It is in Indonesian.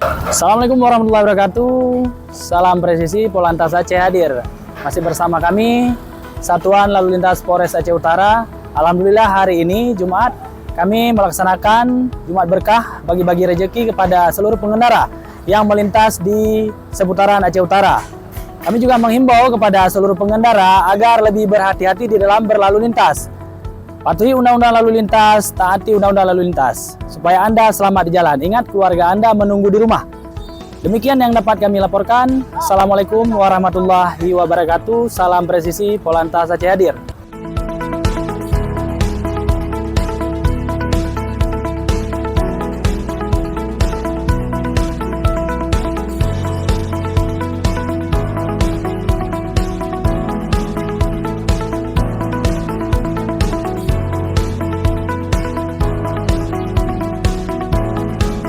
Assalamualaikum warahmatullahi wabarakatuh. Salam presisi, Polantas Aceh hadir. Masih bersama kami, Satuan Lalu Lintas Polres Aceh Utara. Alhamdulillah hari ini Jumat, kami melaksanakan Jumat Berkah bagi-bagi rezeki kepada seluruh pengendara yang melintas di seputaran Aceh Utara. Kami juga menghimbau kepada seluruh pengendara agar lebih berhati-hati di dalam berlalu lintas. Patuhi undang-undang lalu lintas, taati undang-undang lalu lintas, supaya Anda selamat di jalan. Ingat, keluarga Anda menunggu di rumah. Demikian yang dapat kami laporkan. Assalamualaikum warahmatullahi wabarakatuh. Salam presisi, Polantas Aceh hadir.